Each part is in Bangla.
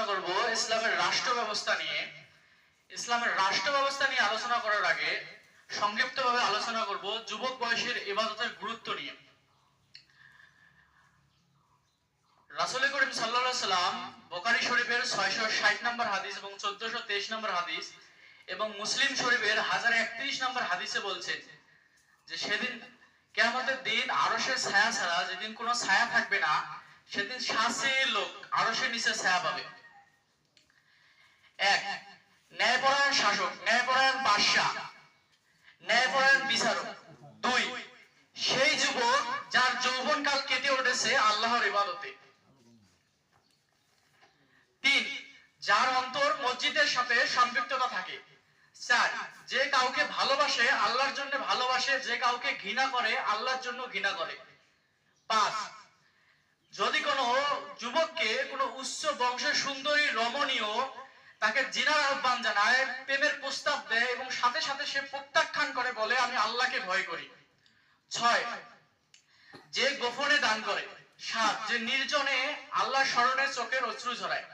করব ইসলামের রাষ্ট্র ব্যবস্থা নিয়ে। ইসলামের রাষ্ট্র ব্যবস্থা নিয়ে আলোচনা করার আগে সংক্ষিপ্তভাবে আলোচনা করব যুবক বয়সের ইবাদতের গুরুত্ব নিয়ে। রাসূল করিম সাল্লাল্লাহু আলাইহি সাল্লাম বুখারী শরীফের 660 নম্বর হাদিস এবং 1423 নম্বর হাদিস এবং মুসলিম শরীফের 1031 নম্বর হাদিসে বলছেন যে সেদিন কিয়ামতের দিন আরশের ছায়া ছাড়া যেদিন কোনো ছায়া থাকবে না, সেদিন 7 লোক আরশের নিচে ছায়া পাবে। 1, ন্যায়পরায়ণ শাসক, ন্যায়পরায়ণ বাদশা, ন্যায়পরায়ণ বিচারক। 2, সেই যুবক যার যৌবনকাল কেটে উঠেছে আল্লাহর ইবাদতে। 3, যার অন্তর মসজিদের সাথে সম্পৃক্ততা থাকে। 4, যে কাউকে ভালোবাসে আল্লাহর জন্য ভালোবাসে, যে কাউকে ঘৃণা করে আল্লাহর জন্য ঘৃণা করে। 5, যদি কোনো যুবককে কোনো উচ্চ বংশের সুন্দরী রমণীয় তাকে জিনার আহ্বান জানায়, প্রেমের প্রস্তাব দেয় এবং সাথে সাথে সে প্রত্যাখ্যান করে বলে আমি আল্লাহকে ভয় করি। 6, যে গোপনে দান করে। 7, যে নির্জনে আল্লাহ স্মরণে চোখের অশ্রু ঝরায়।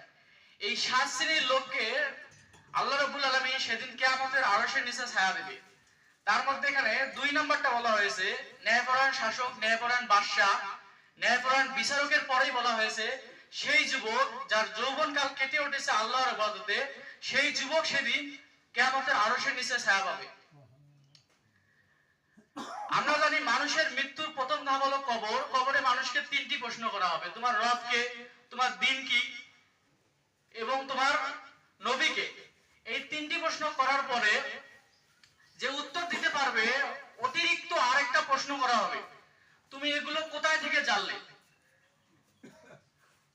এই 7 শ্রেণীর লোককে আল্লাহ রাব্বুল আলামিন সেদিন কিয়ামতের আরশের নিচে ছায়া দেবে। তার মধ্যে এখানে 2 নম্বরটা বলা হয়েছে ন্যায়পরায়ণ শাসক, ন্যায়পরায়ণ বাদশা, ন্যায়পরায়ণ বিচারকের পরেই বলা হয়েছে সেই যুবক যার যৌবনকাল কেটে উঠেছে আল্লাহর ইবাদতে, সেই যুবক সেদিন কিয়ামতের আরশের নিচে ছায়া পাবে। আমরা জানি মানুষের মৃত্যুর প্রথম ধাপ হলো কবর। কবরে মানুষকে 3টি প্রশ্ন করা হবে, তোমার রব কে, তোমার দিন কি এবং তোমার নবীকে। এই 3টি প্রশ্ন করার পরে যে উত্তর দিতে পারবে অতিরিক্ত আরেকটা প্রশ্ন করা হবে, তুমি এগুলো কোথায় থেকে জানলে।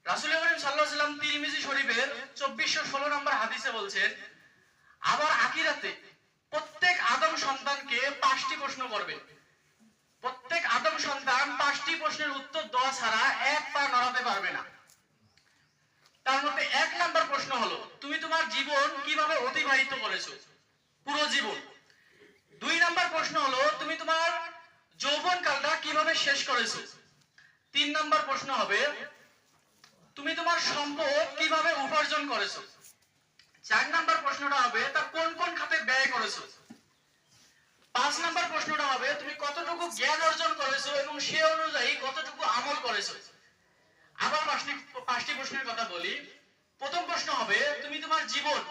রাসূল করিম সাল্লাল্লাহু আলাইহি ওয়াসাল্লাম তিরমিজি শরীফের 2416 নম্বর হাদিসে বলছেন, আবার আখিরাতে প্রত্যেক আদম সন্তানকে 5টি প্রশ্ন করবে। প্রত্যেক আদম সন্তান 5টি প্রশ্নের উত্তর দেওয়া ছাড়া এক পা নড়াতে পারবে না। তার মধ্যে 1 নম্বর প্রশ্ন হলো তুমি তোমার জীবন কিভাবে অতিবাহিত করেছো, পুরো জীবন। 2 নম্বর প্রশ্ন হলো তুমি তোমার যৌবনকালটা কিভাবে শেষ করেছো। 3 নম্বর প্রশ্ন হবে তুমি তোমার সম্পদ কিভাবে উপার্জন করেছো। 4 নম্বর প্রশ্নটা হবে তা কোন কোন খাতে ব্যয় করেছো। 5 নম্বর প্রশ্নটা হবে তুমি কতটুকু জ্ঞান অর্জন করেছো এবং সে অনুযায়ী কতটুকু আমল করেছো। আবার 5টি প্রশ্নের কথা বলি। প্রথম প্রশ্ন হবে তুমি তোমার জীবন,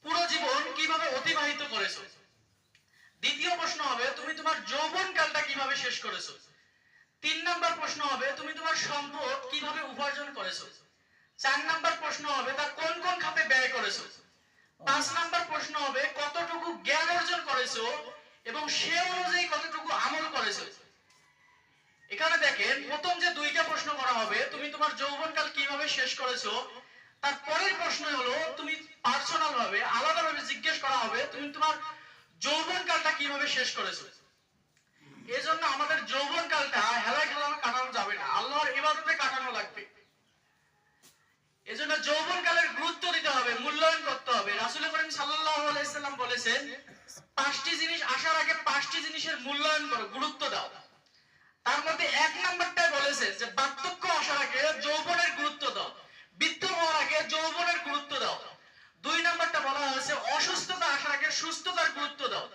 পুরো জীবন কিভাবে অতিবাহিত করেছো। দ্বিতীয় প্রশ্ন হবে তুমি তোমার যৌবনকালটা কিভাবে শেষ করেছো। 3 নম্বর প্রশ্ন হবে তুমি তোমার সম্পদ কিভাবে উপার্জন করেছো। 4 নম্বর প্রশ্ন হবে তা কোন কোন খাতে ব্যয় করেছো। 5 নম্বর প্রশ্ন হবে কতটুকু জ্ঞান অর্জন করেছো এবং সে অনুযায়ী কতটুকু আমল করেছো। এখানে দেখেন প্রথম যে 2টা প্রশ্ন করা হবে তুমি তোমার যৌবনকাল কিভাবে শেষ করেছো, তার পরের প্রশ্ন হলো তুমি পার্সোনাল ভাবে আলাদাভাবে জিজ্ঞেস করা হবে তুমি তোমার যৌবনকালটা কিভাবে শেষ করেছো। এজন্য আমাদের যৌবনকালটা হেলায় খেলানো কাটানো যাবে না, আল্লাহর ইবাদতে কাটানো লাগবে। এজন্য যৌবনকালের গুরুত্ব দিতে হবে, মূল্যায়ন করতে হবে। রাসূল করিম সাল্লাল্লাহু আলাইহি সাল্লাম বলেছেন 5টি জিনিস আসার আগে 5টি জিনিসের মূল্যায়ন করো, গুরুত্ব দাও। তার মধ্যে 1 নম্বরটাই বলেছে যে বার্ধক্য আসার আগে যৌবনের গুরুত্ব দাও, বৃদ্ধ হওয়ার আগে যৌবনের গুরুত্ব দাও। 2 নম্বরটা বলা হয়েছে অসুস্থতা আসার আগে সুস্থতার গুরুত্ব দাও।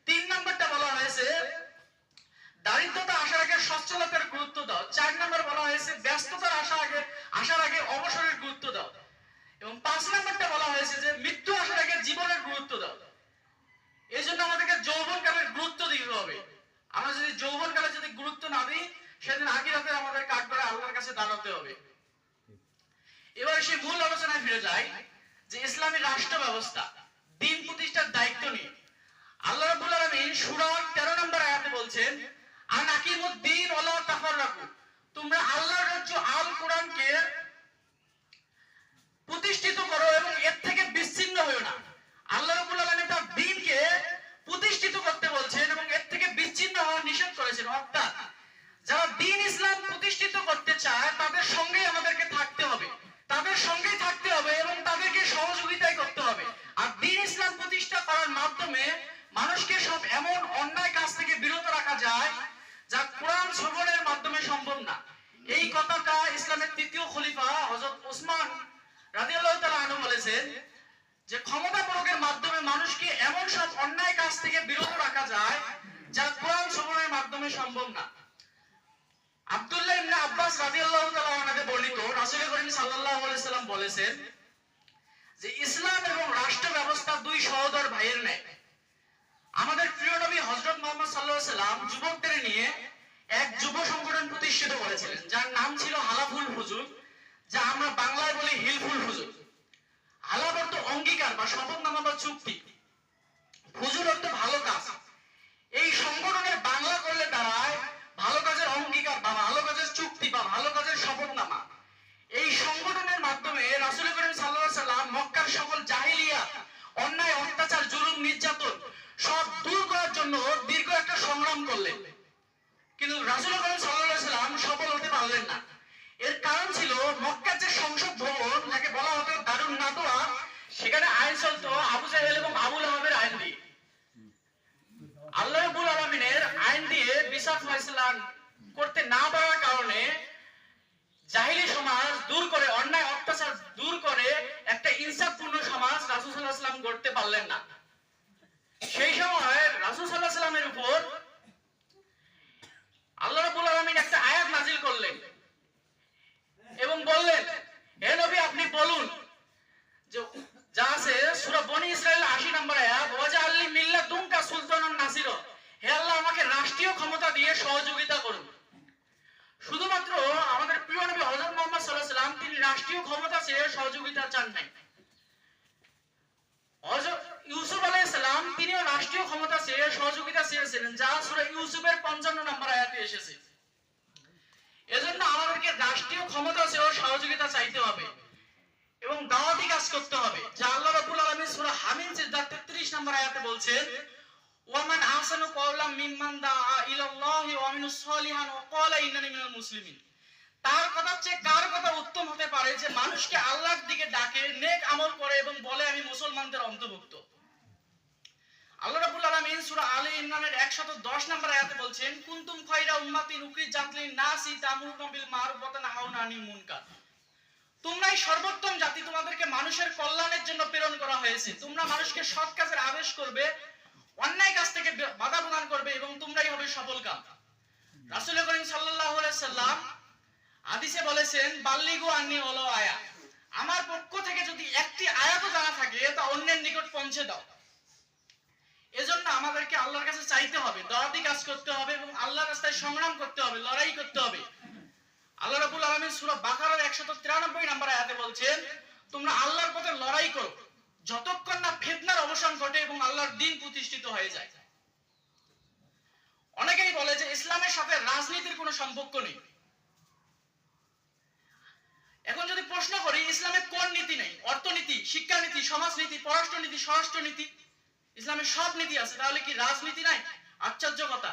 3 নম্বরটা বলা হয়েছে দারিদ্রতা আসার আগে সচ্ছলতার গুরুত্ব দাও। 4 নম্বর বলা হয়েছে ব্যস্ততার আসার আগে অবসরের গুরুত্ব দাও। এবং 5 নম্বরটা বলা হয়েছে যে মৃত্যু আসার আগে জীবনের গুরুত্ব দাও। এজন্য আমাদেরকে যৌবনকালের গুরুত্ব দিতে হবে। আমরা যদি যৌবনকালে যদি গুরুত্ব না দিই সেদিন আখিরাতে আমাদের কাঠগড়ে আল্লাহর কাছে দাঁড়াতে হবে। এবার সেই মূল আলোচনায় ফিরে যাই যে ইসলামী রাষ্ট্র ব্যবস্থা, দিন প্রতিষ্ঠার দায়িত্ব নিয়ে আল্লাহ রাব্বুল আলামিন সূরা 13 নম্বর আয়াতে বলছেন আনাকিমুদ্দিন ওয়ালা তাফাররাকু, তোমরা আল্লাহর রাজ্য আল কোরআনকে প্রতিষ্ঠিত করো এবং এর থেকে বিচ্ছিন্ন হয়ো না। আল্লাহ রাব্বুল আলামিন তার দ্বীনকে প্রতিষ্ঠিত করতে বলছেন এবং এর থেকে বিচ্ছিন্ন হওয়া নিষেধ করেছেন। অর্থাৎ যারা দ্বীন ইসলাম প্রতিষ্ঠিত করতে চায় তাদের সঙ্গেই আমাদেরকে থাকতে হবে, তাদের সঙ্গেই থাকতে হবে এবং তাদেরকে সহযোগিতাই করতে হবে। আর দ্বীন ইসলাম প্রতিষ্ঠা করার মাধ্যমে মানুষকে সব এমন অন্যায় কাজ থেকে বিরত রাখা যায় যা কোরআন শ্রবণের মাধ্যমে সম্ভব না। এই কথাটা ইসলামের 3য় খলিফা বলেছেন যে ক্ষমতা প্রয়োগের মাধ্যমে মানুষকে এমন সব অন্যায় কাজ থেকে বিরত রাখা যায় যা কোরআন শ্রবণের মাধ্যমে সম্ভব না। আব্দুল্লাহ ইবনে আব্বাস রাদিয়াল্লাহু তাআলা আনহু বর্ণিত, রাসূল করিম সাল্লাল্লাহু আলাইহি সাল্লাম বলেছেন যে ইসলাম এবং রাষ্ট্র ব্যবস্থা দুই সহোদর ভাইয়ের ন্যায়। আমাদের প্রিয় নবী হযরত মুহাম্মদ সাল্লাল্লাহু আলাইহি সাল্লাম যুবকদের নিয়ে এক যুব সংগঠন প্রতিষ্ঠিত করেছিলেন, যার নাম ছিল হালাফুল হুজুর, যা আমরা বাংলায় বলি হিলফুল হুজুর। হালাফ অর্থ অঙ্গীকার বা শপথনামা বা চুক্তি, হুজুর অর্থ ভালো কাজ। এই সংগঠনের বাংলা করলে দাঁড়ায় ভালো কাজের অঙ্গীকার বা ভালো কাজের চুক্তি বা ভালো কাজের শপথনামা। এই সংগঠনের মাধ্যমে রাসূল করিম সাল্লাল্লাহু আলাইহি সাল্লাম মক্কার সকল জাহিলিয়াত, অন্যায়, অত্যাচার, জুলুম, নির্যাতন সব দূর করার জন্য দীর্ঘ একটা সংগ্রাম করলেন। কিন্তু রাসূল করিম সাল্লাল্লাহু আলাইহি সাল্লাম সফল হতে পারলেন না। এর কারণ ছিল মক্কার যে সংসদ ভবন, যাকে বলা হতো দারুন নাদওয়া, সেখানে আইন চলতো আবু জাহেল এবং আবু লাহাবের আইন দিয়ে। আল্লাহ রাব্বুল আলামিনের আইন দিয়ে বিচার ফয়সালা করতে না পারার কারণে জাহিলি সমাজ দূর করে, অন্যায় অত্যাচার দূর করে একটা ইনসাফপূর্ণ সমাজ রাসূল সাল্লাল্লাহু আলাইহি সাল্লাম গড়তে পারলেন না। সেই সময় রাসূল সাল্লাল্লাহু আলাইহি সাল্লামের উপর আল্লাহ রাব্বুল আলামিন একটা আয়াত নাযিল করলেন এবং বললেন, হে নবী আপনি বলুন, যে যা আছে সূরা বনী ইসরাইল 80 নম্বর আয়াত, ওয়াজআল্লি মিল্লাতুনকা সুলতানান নাসির, হে আল্লাহ আমাকে রাষ্ট্রীয় ক্ষমতা দিয়ে সহযোগিতা করুন। শুধুমাত্র আমাদের প্রিয় নবী হযরত মুহাম্মদ সাল্লাল্লাহু আলাইহি সাল্লাম তিনি রাষ্ট্রীয় ক্ষমতা চেয়ে সহযোগিতা চান নাই। হযরত ইউসুফ আলাইহিস সালাম তিনিও রাষ্ট্রীয় ক্ষমতা চেয়ে সহযোগিতা চেয়েছিলেন, যা সূরা ইউসুফের 55 নম্বর আয়াতে এসেছে। এজন্য আমাদেরকে রাষ্ট্রীয় ক্ষমতা চেয়ে সহযোগিতা চাইতে হবে এবং দাওয়াতি কাজ করতে হবে, যা আল্লাহ রাব্বুল আলামিন সূরা হামিম 33 নম্বর আয়াতে বলছেন, ওয়ামান আহসানু কাওলাম মিম্মান দাআ ইলাল্লাহি ওয়া আমিলুস সলিহান ওয়া ক্বালা ইন্নানি মিনাল মুসলিমিন। তার কথার চেয়ে কার কথা উত্তম হতে পারে যে মানুষকে আল্লাহর দিকে ডাকে, নেক আমল করে এবং বলে আমি মুসলমানদের অন্তর্ভুক্ত। আল্লাহ রাব্বুল আলামিন সূরা আলে ইমরানের 110 নম্বর আয়াতে বলছেন, কুনতুম খায়রা উম্মাতিন উখরিজাত লিন-নাসি তা'মুরুনা বিল মা'রুফ ওয়া তানহাউনা আনিল মুনকার। তোমরাই সর্বোত্তম জাতি, তোমাদেরকে মানুষের কল্যাণের জন্য প্রেরণ করা হয়েছে। তোমরা মানুষকে সৎ কাজের আদেশ করবে, অন্যায় কাজ থেকে বাধা প্রদান করবে এবং তোমরাই হবে সফল কাম। রাসূল করিম সাল্লাল্লাহু আলাইহি সাল্লাম হাদিসে বলেছেন, বাল্লিগু আন্নী ওয়ালাউ আয়া, আমার পক্ষ থেকে যদি একটি আয়াতও জানা থাকে তা অন্যের নিকট পৌঁছে দাও। এজন্য আমাদেরকে আল্লাহর কাছে চাইতে হবে, দাওয়াতি কাজ করতে হবে এবং আল্লাহর রাস্তায় সংগ্রাম করতে হবে, লড়াই করতে হবে। আল্লাহ রাব্বুল আলামিন সূরা বাকারার 193 নম্বর আয়াতে বলছেন, তোমরা আল্লাহর পথে লড়াই করো যতক্ষণ না ফিতনার অবসান ঘটে এবং আল্লাহর দ্বীন প্রতিষ্ঠিত হয়ে যায়। অনেকেই বলে যে ইসলামের সাথে রাজনীতির কোনো সম্পর্ক নেই। এখন যদি প্রশ্ন করি ইসলামে কোন নীতি নেই? অর্থনীতি, শিক্ষানীতি, সমাজনীতি, পররাষ্ট্রনীতি, স্বরাষ্ট্রনীতি, ইসলামের সব নীতি আছে, তাহলে কি রাজনীতি নাই? আশ্চর্য কথা।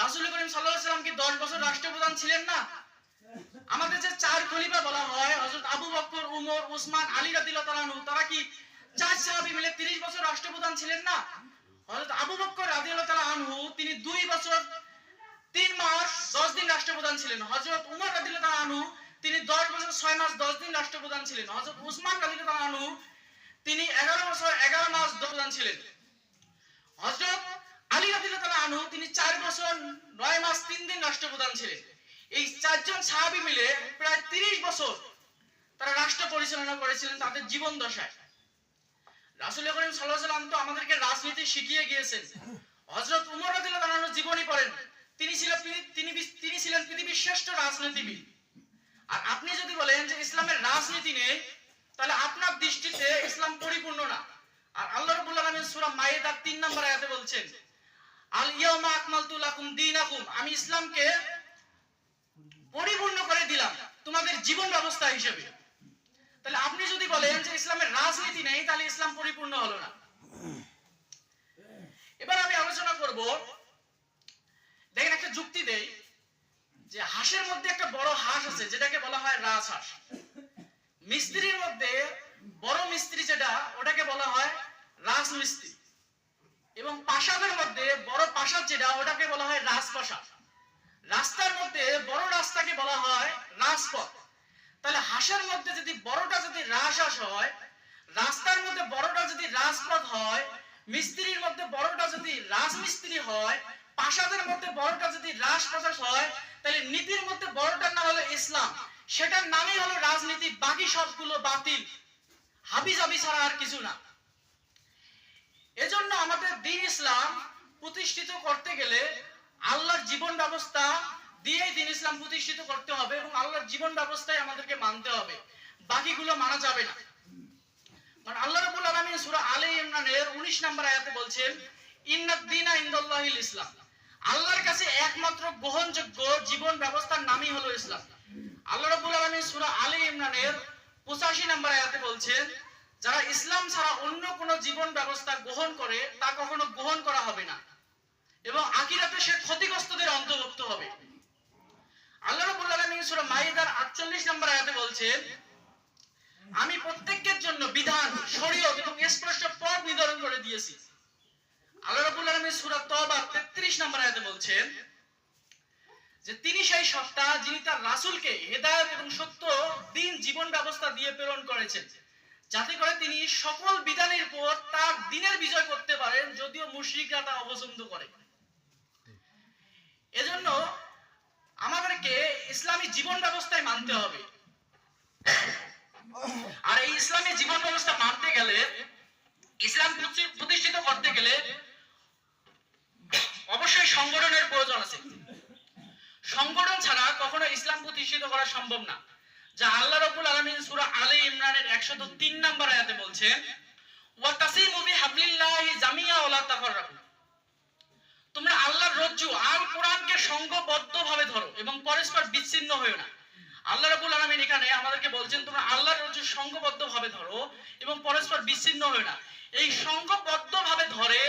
রাসূল করিম সাল্লাল্লাহু আলাইহি সাল্লাম কি 10 বছর রাষ্ট্রপ্রধান ছিলেন না? আমাদের যে চার খলিফা বলা হয়, হযরত আবু বকর, উমর, উসমান, আলী রাদিয়াল্লাহু তাআলা আনহু, তারা কি চার সাহাবী মিলে 30 বছর রাষ্ট্রপ্রধান ছিলেন না? হযরত আবু বকর রাদিয়াল্লাহু তাআলা আনহু তিনি 2 বছর 3 মাস 10 দিন রাষ্ট্রপ্রধান ছিলেন। হযরত উমর রাদিয়াল্লাহু তাআলা আনহু তিনি 10 বছর 6 মাস 10 দিন রাষ্ট্রপ্রধান ছিলেন। হযরত উসমান রাদিয়াল্লাহু তাআলা আনহু তিনি 11 বছর 11 মাস রাষ্ট্রপ্রধান ছিলেন। হযরত আলী রাদিয়াল্লাহু তাআলা আনহু তিনি 4 বছর 9 মাস 3 দিন রাষ্ট্রপ্রধান ছিলেন। এই চারজন সাহাবী মিলে প্রায় 30 বছর তারা রাষ্ট্র পরিচালনা করেছিলেন তাদের জীবন দশায়। রাসূল করিম সাল্লাল্লাহু আলাইহি সাল্লাম তো আমাদেরকে রাজনীতি শিখিয়ে গিয়েছেন। হযরত উমর রাদিয়াল্লাহু তাআলা আনহু জীবনী পড়েন, তিনি ছিলেন পৃথিবীর শ্রেষ্ঠ রাজনীতিবিদ। আর আপনি যদি বলেন যে ইসলামের রাজনীতি নেই, তাহলে আপনার দৃষ্টিতে ইসলাম পরিপূর্ণ না। আর আল্লাহ রাব্বুল আলামিন সূরা মাইদার 3 নম্বর আয়াতে বলছেন, আল ইয়াউমা আকমালতু লাকুম দীনাকুম, আমি ইসলামকে পরিপূর্ণ করে দিলাম তোমাদের জীবন ব্যবস্থা হিসেবে। তাহলে আপনি যদি বলেন যে ইসলামের রাজনীতি নেই, তাহলে ইসলাম পরিপূর্ণ হলো না। এবার আমি আলোচনা করব, দেখেন একটা যুক্তি দেই যে হাঁসের মধ্যে একটা বড় হাঁস আছে যেটাকে বলা হয় রাজহাঁস। মিস্ত্রির মধ্যে বড় মিস্ত্রি যেটা, ওটাকে বলা হয় রাজমিস্ত্রি। এবং প্রাসাদের মধ্যে বড় প্রাসাদ যেটা, ওটাকে বলা হয় রাজপ্রাসাদ। রাস্তার মধ্যে বড় রাস্তাকে বলা হয় রাজপথ। তাহলে হাঁসের মধ্যে যদি বড়টা যদি রাজহাঁস হয়, রাস্তার মধ্যে বড়টা যদি রাজপথ হয়, মিস্ত্রির মধ্যে বড়টা যদি রাজমিস্ত্রি হয়, প্রাসাদের মধ্যে বড়টা যদি রাজপ্রাসাদ হয়, তাহলে নীতির মধ্যে বড়টার নাম হলো ইসলাম, সেটার নামই হলো রাজনীতি। বাকি সবগুলো বাতিল, হাবিজাবি ছাড়া আর কিছু না। এজন্য আমাদের দ্বীন ইসলাম প্রতিষ্ঠিত করতে গেলে আল্লাহর জীবন ব্যবস্থা দিয়েই দ্বীন ইসলাম প্রতিষ্ঠিত করতে হবে এবং আল্লাহর জীবন ব্যবস্থায় আমাদেরকে মানতে হবে, বাকিগুলো মানা যাবে না। কারণ আল্লাহ রাব্বুল আলামিন সূরা আলে ইমরানের 19 নম্বর আয়াতে বলছেন, ইন্নাদ দীনা ইনদাল্লাহিল ইসলাম, আল্লাহর কাছে একমাত্র গ্রহণযোগ্য জীবন ব্যবস্থার নামই হলো ইসলাম। আল্লাহ রাব্বুল আলামিন সূরা আলে ইমরানের 85 নম্বর আয়াতে বলছেন, যারা ইসলাম ছাড়া অন্য কোন জীবন ব্যবস্থা গ্রহণ করে তা কখনো গ্রহণ করা হবে না এবং আখিরাতে সে ক্ষতিগ্রস্তদের অন্তর্ভুক্ত হবে। আল্লাহ রাব্বুল আলামিন সূরা মাইদার 48 নম্বর আয়াতে বলছেন, আমি প্রত্যেকের জন্য বিধান, শরীয়ত এবং স্পষ্ট পথ নির্ধারণ করে দিয়েছি। আল্লাহ রাব্বুল আলামিন সূরা তওবা 33 নম্বর আয়াতে বলছেন যে তিনি সেই সত্তা যিনি তার রাসূলকে হেদায়েত এবং সত্য দ্বীন জীবন ব্যবস্থা দিয়ে প্রেরণ করেছেন, যাতে করে তিনি সকল বিধানের উপর তার দ্বীনের বিজয় করতে পারেন, যদিও মুশরিকরা তা অপছন্দ করে। এজন্য আমাদেরকে ইসলামী জীবন ব্যবস্থায় মানতে হবে। আর এই ইসলামী জীবন ব্যবস্থা মানতে গেলে, ইসলাম প্রতিষ্ঠিত করতে গেলে অবশ্যই সংগঠনের প্রয়োজন আছে। সংগঠন ছাড়া কখনো ইসলাম প্রতিষ্ঠিত করা সম্ভব না, যা আল্লাহ রাব্বুল আলামিন সূরা আলে ইমরানের 103 নম্বর আয়াতে বলছেন, ওয়াতাসিমু বিহাবলিল্লাহি জামিয়া ওয়ালা তাফাররাকু, তোমরা আল্লাহর রজ্জু আল কোরআনকে সংঘবদ্ধভাবে ধরো এবং পরস্পর বিচ্ছিন্ন হয়ো না। আল্লাহ রাব্বুল আলামিন এখানে আমাদেরকে বলছেন, তোমরা আল্লাহর রজ্জু সংঘবদ্ধভাবে ধরো এবং পরস্পর বিচ্ছিন্ন হয়ো না। এই সংঘবদ্ধভাবে ধরে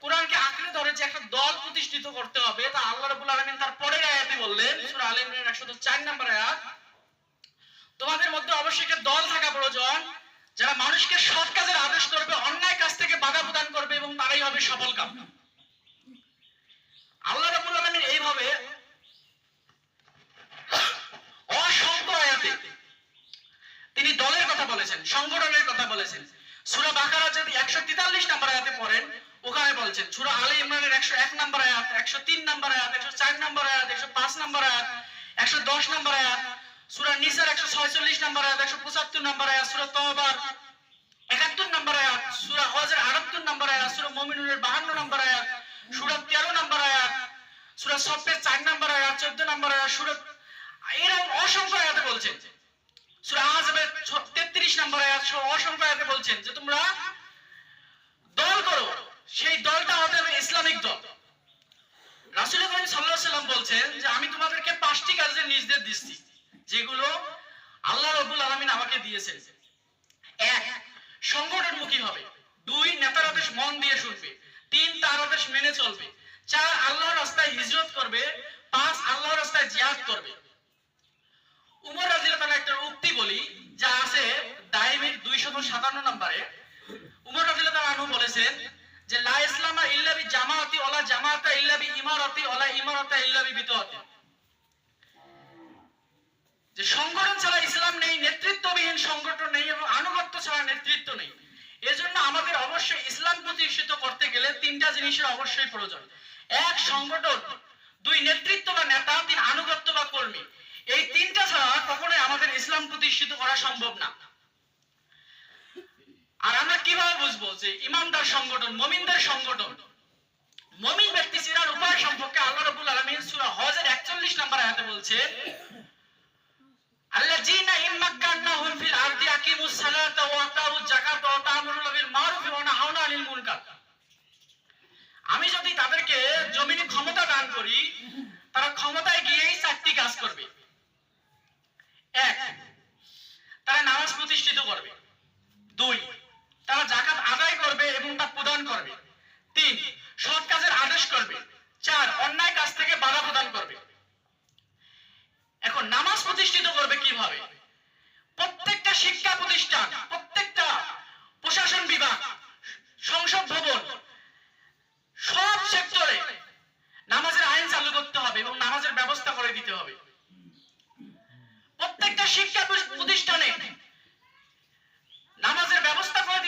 কোরআনকে আঁকড়ে ধরে যে একটা দল প্রতিষ্ঠিত করতে হবে, তা আল্লাহ রাব্বুল আলামিন তার পরের আয়াতে বললেন, সূরা আলে ইমরানের 104 নম্বর আয়াত, তোমাদের মধ্যে অবশ্যই একটা দল থাকা প্রয়োজন যারা মানুষকে সৎ কাজের আদেশ করবে, অন্যায় কাজ থেকে বাধা প্রদান করবে এবং তারাই হবে সফল কাম। আল্লাহ রাব্বুল আলামিন এইভাবে অসংখ্য আয়াতে তিনি দলের কথা বলেছেন, সংগঠনের কথা বলেছেন। সূরা বাকারা যদি 143 নম্বর আয়াতে পড়েন, ওখানে বলছেন, সূরা আলে ইমরানের 101 নম্বর আয়াত, 103 নম্বর আয়াত, 104 নম্বর আয়াত, 105 নম্বর আয়াত, 110 নম্বর আয়াত, সূরা নিসার 146 নম্বর আয়াত, 175 নম্বর আয়াত, সূরা তওবার 71 নম্বর আয়াত, সূরা হজের 78 নম্বর আয়াত, সূরা মুমিনুনের 52 নম্বর আয়াত, সূরা 13 নম্বর আয়াত, সূরা সফের 4 নম্বর আয়াত, 14 নম্বর আয়াত, সূরা এরকম অসংখ্য আয়াতে বলছেন। সূরা আহজাবের 33 নম্বর আয়াত সহ অসংখ্য আয়াতে বলছেন যে তোমরা দল করো, সেই দলটা হতে হবে ইসলামিক দল। রাসূল করিম সাল্লাল্লাহু আলাইহি ওয়াসাল্লাম বলছেন যে আমি তোমাদেরকে 5টি কাজের নির্দেশ দিচ্ছি, যেগুলো আল্লাহ রাব্বুল আলামিন আমাকে দিয়েছেন। 1, সংগঠনমুখী হবে। 2, নেতার আদেশ মন দিয়ে শুনবে। 3, তার আদেশ মেনে চলবে। 4, আল্লাহর রাস্তায় হিজরত করবে। 5, আল্লাহর রাস্তায় জিহাদ করবে। উমর রাদিয়াল্লাহু তাআলা একটা উক্তি বলি, যা আছে দাইমির 257 নম্বরে। উমর রাদিয়াল্লাহু তাআলা বলেছেন যে লা ইসলামা ইল্লা বি জামাআতি ওয়ালা জামাআতা ইল্লা বি ইমারাতি ওয়ালা ইমারাতা ইল্লা বি বিতাআতি, যে সংগঠন ছাড়া ইসলাম নেই, নেতৃত্ববিহীন সংগঠন নেই এবং আনুগত্য ছাড়া নেতৃত্ব নেই। এজন্য আমাদের অবশ্যই ইসলাম প্রতিষ্ঠিত করতে গেলে 3টা জিনিসের অবশ্যই প্রয়োজন। 1, সংগঠন। 2, নেতৃত্ব বা নেতা। 3, আনুগত্য বা কর্মী। এই 3টা ছাড়া কখনোই আমাদের ইসলাম প্রতিষ্ঠিত করা সম্ভব না। আর আমরা কিভাবে বুঝবো যে ইমানদার সংগঠন, মুমিনদের সংগঠন? মুমিন ব্যক্তি চেনার উপায় সম্পর্কে আল্লাহ রাব্বুল আলামিন সূরা হজের 41 নম্বর আয়াতে বলছেন, আল্লাযীনা ইম্মাক্কানাহুম ফিল আরদি আকিমুস সালাতা ওয়া আতাউজ যাকাতা ওয়া তা'মুরুনা বিল মারুফি ওয়া নাহাউনা আনিল মুনকার। আমি যদি তাদেরকে জমিনে ক্ষমতা দান করি, তারা ক্ষমতায় গিয়েই 4টি কাজ করবে। 1, তারা নামাজ প্রতিষ্ঠিত করবে। 2, তারা যাকাত আদায় করবে এবং তা প্রদান করবে। 3, সৎ কাজের আদেশ করবে। 4, অন্যায় কাজ থেকে বাধা প্রদান করবে। এখন নামাজ প্রতিষ্ঠিত করবে কিভাবে? প্রত্যেকটা শিক্ষা প্রতিষ্ঠান, প্রত্যেকটা প্রশাসন বিভাগ, সংসদ ভবন, সব সেক্টরে নামাজের আইন চালু করতে হবে এবং নামাজের ব্যবস্থা করে দিতে হবে। প্রত্যেকটা শিক্ষা প্রতিষ্ঠানে নামাজের ব্যবস্থা করে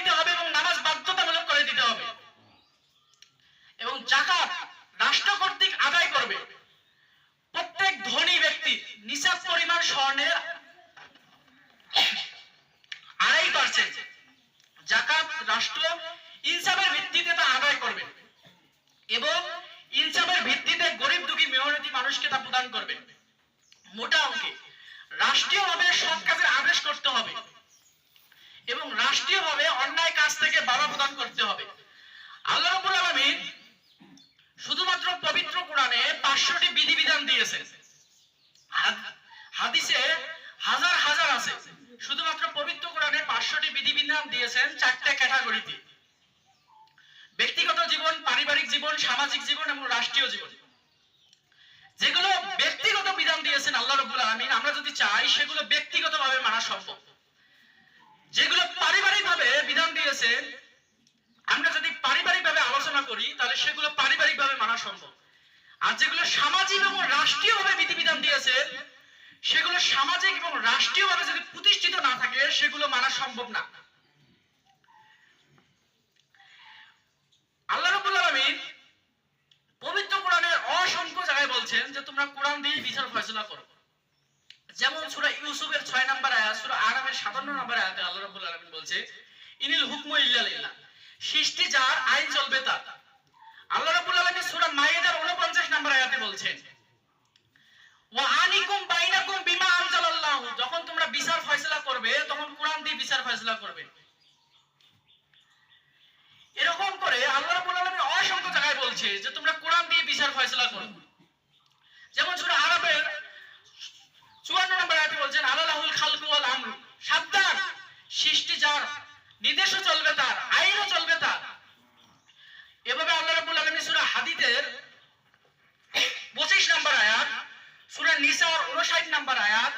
রাষ্ট্র ইনসাফের ভিত্তিতে তা আদায় করবেন এবং ইনসাফের ভিত্তিতে গরিব দুঃখী মেহনতি মানুষকে তা প্রদান করবেন। মোটা অঙ্কে রাষ্ট্রীয়ভাবে সৎ কাজের আদেশ করতে হবে এবং রাষ্ট্রীয়ভাবে অন্যায় কাজ থেকে বাধা প্রদান করতে হবে। আল্লাহ রাব্বুল আলামিন শুধুমাত্র পবিত্র কোরআনে 500টি বিধিবিধান দিয়েছেন, হাদিসে হাজার হাজার আছে। শুধুমাত্র পবিত্র কোরআনে 500টি বিধিবিধান দিয়েছেন 4টে ক্যাটাগরিতে: ব্যক্তিগত জীবন, পারিবারিক জীবন, সামাজিক জীবন এবং রাষ্ট্রীয় জীবন। যেগুলো ব্যক্তিগত বিধান দিয়েছেন আল্লাহ রাব্বুল আলামিন, আমরা যদি চাই সেগুলো ব্যক্তিগতভাবে মানা সম্ভব। যেগুলো পারিবারিকভাবে বিধান দিয়েছেন, আমরা যদি পারিবারিকভাবে আলোচনা করি তাহলে সেগুলো পারিবারিকভাবে মানা সম্ভব। আর যেগুলো সামাজিক এবং রাষ্ট্রীয়ভাবে বিধিবিধান দিয়েছেন, সেগুলো সামাজিক এবং রাষ্ট্রীয়ভাবে যদি প্রতিষ্ঠিত না থাকে সেগুলো মানা সম্ভব না। আল্লাহ রাব্বুল আলামিন পবিত্র কোরআনের অসংখ্য জায়গায় বলছেন যে তোমরা কোরআন দিয়ে বিচার ফয়সালা করো। যেমন সূরা ইউসুফের 6 নম্বর আয়াত, সূরা আরামের 57 নম্বর আয়াতে আল্লাহ রাব্বুল আলামিন বলছে ইনিল হুকমু ইল্লা লিল্লাহ, সৃষ্টি যার, আইন চলবে তার। আল্লাহ রাব্বুল আলামিন সূরা মাইদার 49 নম্বর আয়াতে বলছেন ওয়া আনিকুম বাইনাকুম বিমা আনজালাল্লাহু, যখন তোমরা বিচার ফয়সালা করবে তখন কোরআন দিয়ে বিচার ফয়সালা করবে। এরকম করে আল্লাহ রাব্বুল আলামিন অসংখ্য জায়গায় বলছে যে তোমরা কোরআন দিয়ে বিচার ফয়সালা করো। যেমন সূরা আরাফের 54 নম্বর আয়াতে বলছেন আলালাহুল খালকু ওয়াল আমরু, সাবধান, সৃষ্টি যার, নির্দেশও চলবে তার, আইনও চলবে তার। এভাবে আল্লাহ রাব্বুল আলামিন সূরা হাদীদের 25 নম্বর আয়াত, সূরা নিসার 59 নম্বর আয়াত,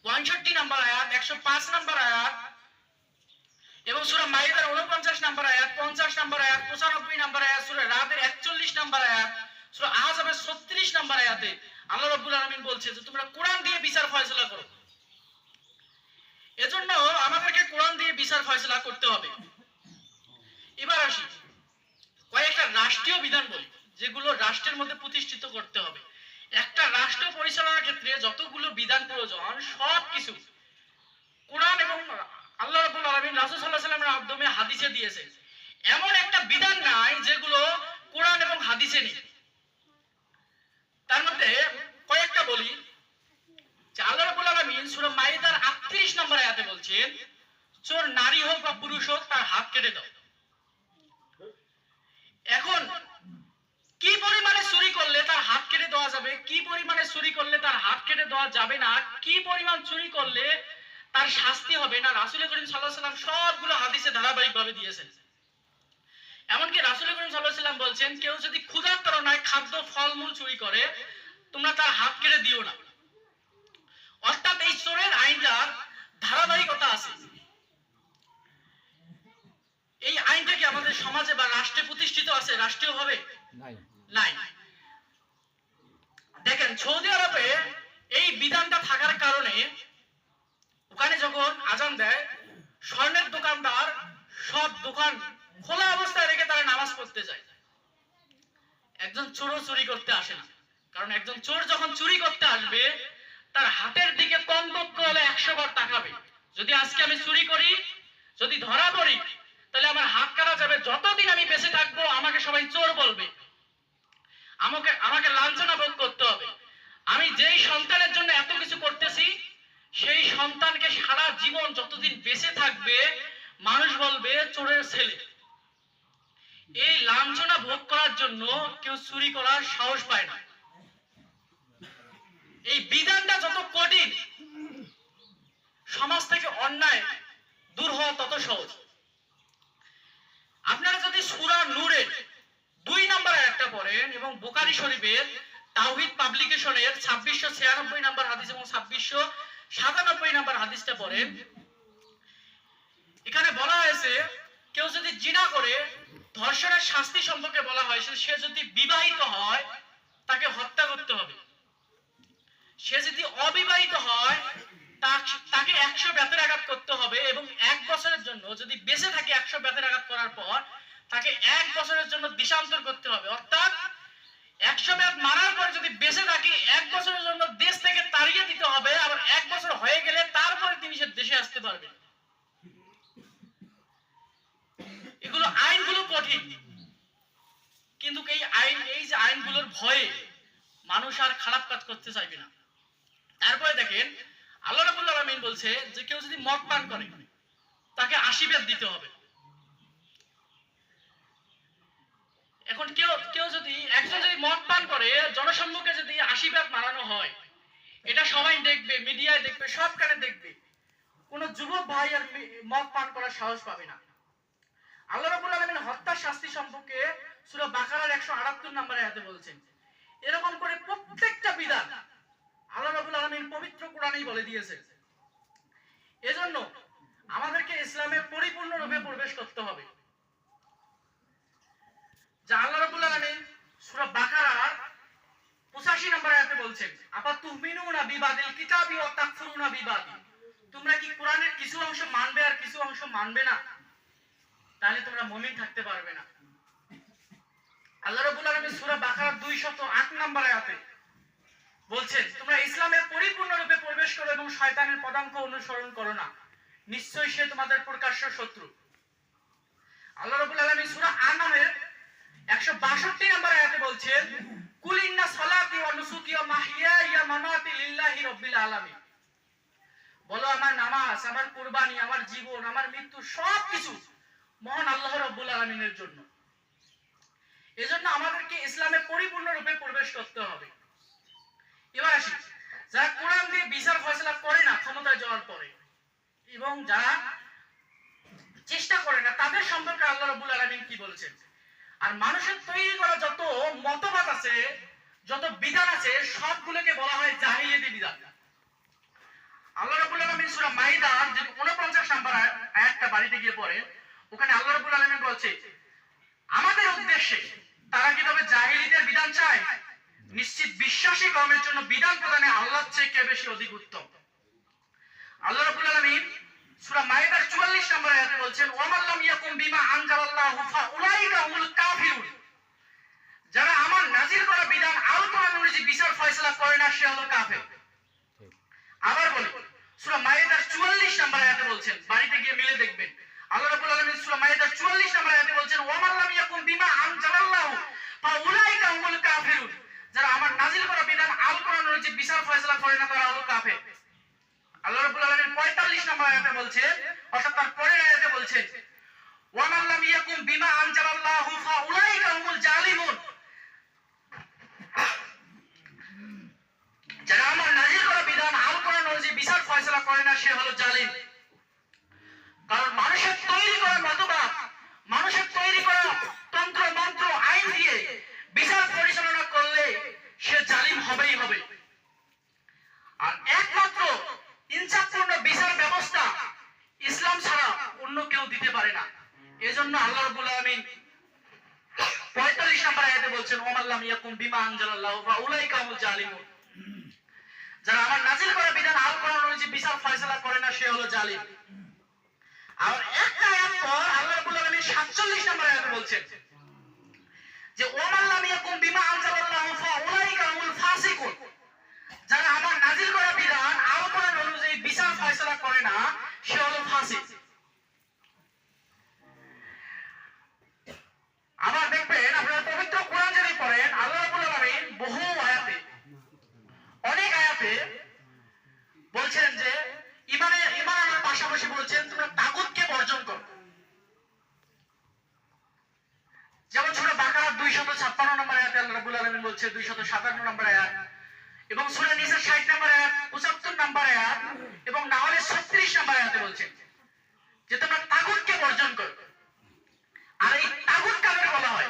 65 নম্বর আয়াত, 105 নম্বর আয়াত এবং সূরা মাইদার 49 নম্বর আয়াত, 50 নম্বর আয়াত, 95 নম্বর আয়াত, সূরা রাদের 41 নম্বর আয়াত, সূরা আহজাবের 36 নম্বর আয়াতে আল্লাহ রাব্বুল আলামিন বলছে যে তোমরা কোরআন দিয়ে বিচার ফয়সালা করো। এজন্য আমাদেরকে কোরআন দিয়ে বিচার ফয়সালা করতে হবে। এবার আসি কয়েকটা রাষ্ট্রীয় বিধান বলি যেগুলো রাষ্ট্রের মধ্যে প্রতিষ্ঠিত করতে হবে। একটা রাষ্ট্র পরিচালনার ক্ষেত্রে যতগুলো বিধান প্রয়োজন সবকিছু কোরআন এবং আল্লাহ রাব্বুল আলামিন রাসূল সাল্লাল্লাহু আলাইহি ওয়াসাল্লামের মাধ্যমে হাদিসে দিয়েছেন। এমন একটা বিধান নাই যেগুলো কোরআন এবং হাদিসে নেই। তার মধ্যে কয়েকটা বলি যে আল্লাহ রাব্বুল আলামিন সূরা মাইদার 38 নম্বর আয়াতে বলছেন চোর নারী হোক বা পুরুষ হোক তার হাত কেটে দাও। এখন কি পরিমাণে চুরি করলে তার হাত কেটে দেওয়া যাবে, কি পরিমাণে চুরি করলে তার হাত কেটে দেওয়া যাবে না, কি পরিমাণ চুরি করলে তার শাস্তি হবে না, রাসূল করিম সাল্লাল্লাহু আলাইহি ওয়াসাল্লাম সবগুলো হাদিসে ধারাবাহিকভাবে দিয়েছেন। এমনকি রাসূল করিম সাল্লাল্লাহু আলাইহি ওয়াসাল্লাম বলছেন কেউ যদি ক্ষুধার তাড়নায় খাদ্য ফলমূল চুরি করে তোমরা তার হাত কেটে দিও না। অর্থাৎ এই চোরের আইনটার ধারাবাহিকতা আছে। এই আইনটা কি আমাদের সমাজে বা রাষ্ট্রে প্রতিষ্ঠিত আছে রাষ্ট্রীয়ভাবে? নাই। দেখেন সৌদি আরবে এই বিধানটা থাকার কারণে ওখানে যখন আজান দেয় স্বর্ণের দোকানদার সব দোকান খোলা অবস্থায় রেখে তারা নামাজ পড়তে যায়। একজন চোরও চুরি করতে আসে না, কারণ একজন চোর যখন চুরি করতে আসবে তার হাতের দিকে কমপক্ষে হলে 100 বার তাকাবে। যদি আজকে আমি চুরি করি, যদি ধরা পড়ি, তাহলে আমার হাত কাটা যাবে। যতদিন আমি বেঁচে থাকবো আমাকে সবাই চোর বলবে, আমাকে লাঞ্ছনা ভোগ করতে হবে। আমি যেই সন্তানের জন্য এত কিছু করতেছি সেই সন্তানকে সারা জীবন যতদিন বেঁচে থাকবে মানুষ বলবে চোরের ছেলে। এই লাঞ্ছনা ভোগ করার জন্য কেউ চুরি করার সাহস পায় না। এই বিধানটা যত কঠিন, সমাজ থেকে অন্যায় দূর হওয়া তত সহজ। আপনারা যদি সূরা নূরের 2 নম্বর আয়াতটা পড়েন এবং বুখারী শরীফের তাওহীদ পাবলিকেশনের 2696 নম্বর হাদিস এবং 2697 নম্বর হাদিসটা পড়েন, এখানে বলা হয়েছে কেউ যদি জিনা করে ধর্ষণের শাস্তি সম্পর্কে বলা হয়েছে সে যদি বিবাহিত হয় তাকে হত্যা করতে হবে। সে যদি অবিবাহিত হয় তাকে 100 বেতের আঘাত করতে হবে এবং 1 বছরের জন্য, যদি বেঁচে থাকে 100 বেতের আঘাত করার পর তাকে 1 বছরের জন্য দেশান্তর করতে হবে। অর্থাৎ 100 বেত মারার পরে যদি বেঁচে থাকে 1 বছরের জন্য দেশ থেকে তাড়িয়ে দিতে হবে। আবার 1 বছর হয়ে গেলে তারপরে তিনি সে দেশে আসতে পারবেন। এগুলো আইনগুলো কঠিন, কিন্তু এই যে আইনগুলোর ভয়ে মানুষ আর খারাপ কাজ করতে চাইবে না। তারপরে দেখেন আল্লাহ রাব্বুল আলামিন বলছে যে কেউ যদি মদ পান করে তাকে 80 বেত দিতে হবে। এখন কেউ যদি একজন যদি মদ পান করে জনসম্মুখে যদি 80 বেত মারানো হয়, এটা সবাই দেখবে, মিডিয়ায় দেখবে, সব কানে দেখবে, কোন যুবক ভাই আর মদ পান করার সাহস পাবে না। আল্লাহ রাব্বুল আলামিন হত্যার শাস্তি সম্পর্কে সূরা বাকারার 178 নম্বর আয়াতে বলছেন। এরকম করে প্রত্যেকটা বিধান আল্লাহ রাব্বুল আলামিন পবিত্র কোরআনেই বলে দিয়েছে। এজন্য আমাদেরকে ইসলামে পরিপূর্ণরূপে প্রবেশ করতে হবে। যা আল্লাহ রাব্বুল আলামিন সূরা বাকারার 85 নম্বর আয়াতে বলছেন, আপা তুমিনুনা বিবাদিল কিতাবি ওয়া তাকফুরুনা বিবাদি, তোমরা কি কোরআনের কিছু অংশ মানবে আর কিছু অংশ মানবে না? তাহলে তোমরা মুমিন থাকতে পারবে না। আল্লাহ রাব্বুল আলামিন সূরা বাকারার 208 নম্বর আয়াতে বলছেন, তোমরা ইসলামে পরিপূর্ণরূপে প্রবেশ করো এবং শয়তানের পদাঙ্ক অনুসরণ করো না, নিশ্চয়ই সে তোমাদের প্রকাশ্য শত্রু। আল্লাহ রাব্বুল আলামিন সূরা আনামের 162 নম্বর আয়াতে বলছেন, কুল ইন্না সালাতি ওয়া নুসুকি ওয়া মাহইয়ায়া ওয়া মামাতি লিল্লাহি রাব্বিল আলামিন, বলো আমার নামাজ, আমার কুরবানি, আমার জীবন, আমার মৃত্যু সবকিছু মহান আল্লাহ রাব্বুল আলামিনের জন্য। এজন্য আমাদেরকে ইসলামে পরিপূর্ণরূপে প্রবেশ করতে হবে। এবার আসি, যারা কোরআন দিয়ে বিচার ফয়সালা করে না ক্ষমতায় যাওয়ার পরে, এবং যারা চেষ্টা করে না, তাদের সম্পর্কে আল্লাহ রাব্বুল আলামিন কি বলেছেন? আর মানুষের তৈরি করা যত মতবাদ আছে, যত বিধান আছে, সবগুলোকে বলা হয় জাহিলিয়াতি বিধান। আল্লাহ রাব্বুল আলামিন সূরা মাইদার 49 নম্বর আয়াতটা বাড়িতে গিয়ে পড়ে, ওখানে আল্লাহ রাব্বুল আলামিন বলছে, আমাদের উদ্দেশ্যে তারা কি তবে জাহিলিয়াতের বিধান চায়? নিশ্চিত বিশ্বাসী কওমের জন্য বিধান প্রদানে আল্লাহর চেয়ে কে বেশি অধিক উত্তম। আল্লাহ রাব্বুল আলামিন সূরা মাইদার 44 নম্বর আয়াতে বলছেন, ওয়া মান লাম ইয়াকুম বিমা আনজালাল্লাহু ফাউলাইকা হুমুল কাফিরুন, যারা আমার নাযিল করা বিধান আল কোরআন অনুযায়ী বিচার ফয়সালা করে না সে হলো কাফের। আবার বলি, সূরা মাইদার 44 নম্বর আয়াতে বলছেন, বাড়িতে গিয়ে মিলে দেখবেন, আল্লাহ রাব্বুল আলামিন সূরা মাইদার 44 নম্বর আয়াতে বলছেন, ওয়া মান লাম ইয়াকুম বিমা আনজালাল্লাহু ফাউলাইকা হুমুল কাফিরুন, যারা আমার নাযিল করা বিধান আল কোরআন অনুযায়ী বিচার ফয়সালা করে না তারা হলো কাফের। আল্লাহ রাব্বুল আলামিন 45 নম্বর আয়াতে বলছেন, অর্থাৎ তার পরের আয়াতে বলছেন, ওয়া মান লাম ইয়াকুম বিমা আনজালাল্লাহু ফাউলাইকা হুমুল জালিমুন, যারা আমার নাযিল করা বিধান আল কোরআন অনুযায়ী বিচার ফয়সালা করে না সে হলো জালিম। কারণ মানুষের তৈরি করা মতবাদ, মানুষের তৈরি করা তন্ত্র মন্ত্র আইন দিয়ে বিচার পরিচালনা করলে সে জালিম হবেই হবে। আর একমাত্র ইনসাফপূর্ণ বিচার ব্যবস্থা ইসলাম ছাড়া অন্য কেউ দিতে পারে না। এজন্য আল্লাহ রাব্বুল আলামিন 45 নম্বর আয়াতে বলছেন, ওয়া মান লাম ইয়াকুম বিমা আনজালাল্লাহু ফাউলাইকা হুমুল জালিমুন, যারা আমার নাযিল করা বিধান আল কোরআন অনুযায়ী বিচার ফয়সালা করে না সে হলো জালিম। আর একটা আয়াত পর আল্লাহ রাব্বুল আলামিন 47 নম্বর আয়াতে বলছেন যে, ওয়া মান লাম ইয়াকুম বিমা আনজালাল্লাহু ফাউলাইকা হুমুল ফাসিকুন, যারা আমার নাযিল করা বিধান আল কোরআন অনুযায়ী বিচার ফয়সালা করে না সে হলো ফাসিক। আবার দেখবেন আপনারা পবিত্র কোরআন যদি পড়েন, আল্লাহ রাব্বুল আলামিন বহু আয়াতে, অনেক আয়াতে বলছেন যে ঈমান আনার পাশাপাশি বলছেন তোমরা তাগুতকে বর্জন করো। যেমন সূরা বাকারার 256 নম্বর আয়াতে আল্লাহ রাব্বুল আলামিন বলছে, 257 নম্বর আয়াত, এবং সূরা নিসা 60 নম্বর আয়াত, 75 নম্বর আয়াত, এবং নাহলে 36 নম্বর আয়াতে বলছেন যে তোমরা তাগুতকে বর্জন করো। আর এই তাগুত কাকে বলা হয়?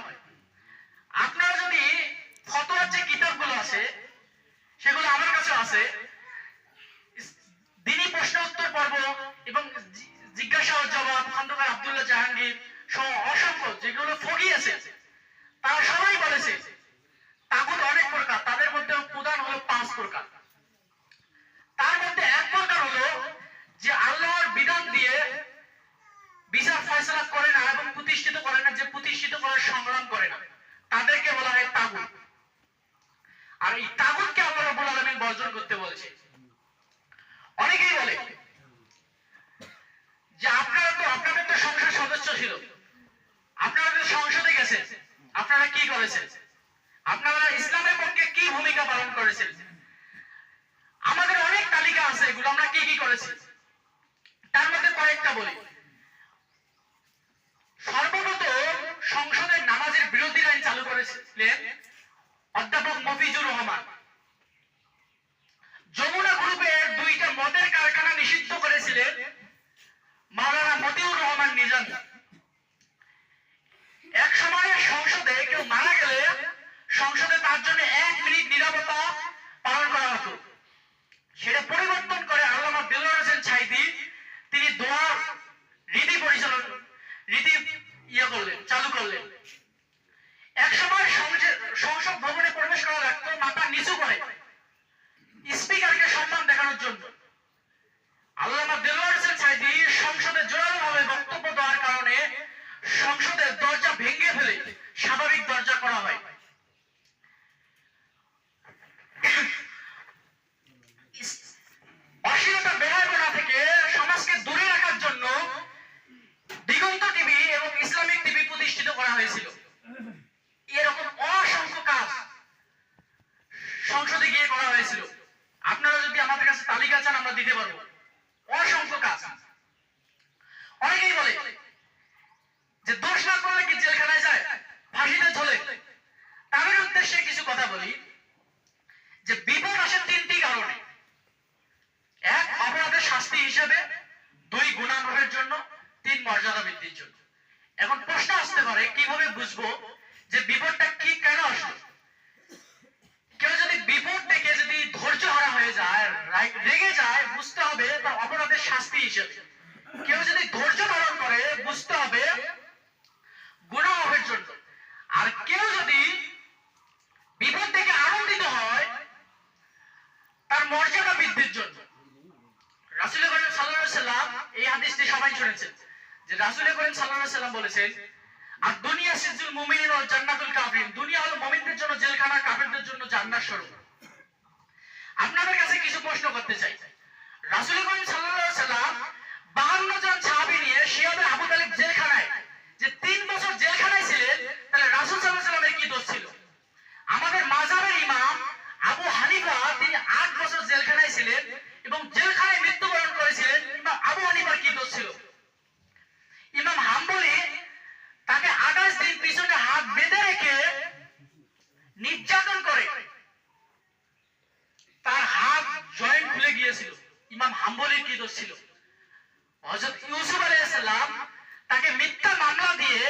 আপনারা যদি ফতোয়ার যে কিতাবগুলো আছে সেগুলো আমার কাছে আছে, দ্বিনী প্রশ্ন উত্তর পর্ব এবং জিজ্ঞাসা ও জবাব, খন্দকার আব্দুল্লাহ জাহাঙ্গীর সহ অসংখ্য যেগুলো ফকি আছে তারা সবাই বলেছে তাগুত অনেক প্রকার, তাদের মধ্যে প্রধান হলো 5 প্রকার। তার মধ্যে এক প্রকার হলো যে আল্লাহর বিধান দিয়ে বিচার ফয়সালা করে না এবং প্রতিষ্ঠিত করে না, যে প্রতিষ্ঠিত করার সংগ্রাম করে না, তাদেরকে বলা হয় তাগুত। আর এই তাগুতকে আল্লাহ রাব্বুল আলামিন বর্জন করতে বলেছে। অনেকেই বলে যে আপনাদের তো সংসদ সদস্য ছিল, করেছেন? আপনারা ইসলামের পক্ষে কি ভূমিকা পালন করেছেন? আমাদের অনেক তালিকা আছে, এগুলো আমরা কি কি করেছি। তার মধ্যে কয়েকটা বলি। সর্বপ্রথম সংসদের নামাজের বিরোধী আইন চালু করেছিলেন অধ্যাপক মফিজুর রহমান। যমুনা গ্রুপের 2টা মদের কারখানা নিষিদ্ধ করেছিলেন মাওলানা মতিউর রহমান নিজামী। এক সময় সংসদে কেউ মারা গেলে সংসদে তার জন্য 1 মিনিট নীরবতা পালন করা হতো। সেটা পরিবর্তন করে আল্লামা দেলোয়ার হোসেন ছাইদি তিনি দোয়া রীতি চালু করলেন। এক সময় সংসদ ভবনে প্রবেশ করা লাগতো মাথা নিচু করে স্পিকারকে সম্মান দেখানোর জন্য। আল্লামা দেলোয়ার হোসেন ছাইদি সংসদে জোরালোভাবে বক্তব্য দেওয়ার কারণে সংসদের দরজা ভেঙে ফেলে স্বাভাবিক দরজা করা হয়। অশ্লীলতা বেহায়াপনা থেকে সমাজকে দূরে রাখার জন্য দিগন্ত টিভি এবং ইসলামিক টিভি প্রতিষ্ঠিত করা হয়েছিল। এরকম অসংখ্য কাজ সংসদে গিয়ে করা হয়েছিল। আপনারা যদি আমাদের কাছে তালিকা চান আমরা দিতে পারবো। অসংখ্য কাজ। অনেকেই বলে যে দোষ না করলে কি জেলখানায় যায়, ফাঁসিতে ঝোলে। তাদের উদ্দেশ্যে কিছু কথা বলি যে বিপদ আসে 3টি কারণে। 1 অপরাধের শাস্তি হিসেবে, 2 গুনাহের জন্য, 3 মর্যাদা বৃদ্ধির জন্য। এখন প্রশ্ন আসতে পারে কিভাবে বুঝবো যে বিপদটা কি কেন আসলো? কেউ যদি বিপদ দেখে যদি ধৈর্য হারা হয়ে যায়, রেগে যায়, বুঝতে হবে তার অপরাধের শাস্তি হিসেবে। কেউ যদি ধৈর্য ধারণ করে বুঝতে হবে গুনাহের জন্য। আর কেউ যদি বিপদ দেখে আনন্দিত হয় তার মর্যাদা বৃদ্ধির জন্য। রাসূল করিম সাল্লাল্লাহু আলাইহি সাল্লাম এই হাদিসটি সবাই শুনেছেন যে রাসূল করিম সাল্লাল্লাহু আলাইহি সাল্লাম বলেছেন আর দুনিয়া সিজুল মুমিনিন ওয়াল জান্নাতুল কাফিরিন। দুনিয়া হলো মুমিনদের জন্য জেলখানা, কাফিরদের জন্য জান্নাত স্বরূপ। আপনাদের কাছে কিছু প্রশ্ন করতে চাই। রাসূল করিম সাল্লাল্লাহু আলাইহি সাল্লাম 52 জন সাহাবী নিয়ে শিয়াবে আবু তালিব জেলখানায় যে 3 বছর জেলখানায় ছিলেন, তাহলে রাসূল সাল্লাল্লাহু আলাইহি সাল্লামের কি দোষ ছিল? আমাদের মাযহাবের ইমাম আবু হানিফা তিনি 8 বছর জেলখানায় ছিলেন এবং জেলখানায় মৃত্যুবরণ করেছিলেন। ইমাম আবু হানিফার কি দোষ ছিল? ইমাম হাম্বলি তাকে 28 দিন পিছনে হাত বেঁধে রেখে নির্যাতন করে তার হাত জয়েন্ট খুলে গিয়েছিল। ইমাম হাম্বলির কি দোষ ছিল? হযরত ইউসুফ আলাইহিস সালাম তাকে মিথ্যা মামলা দিয়ে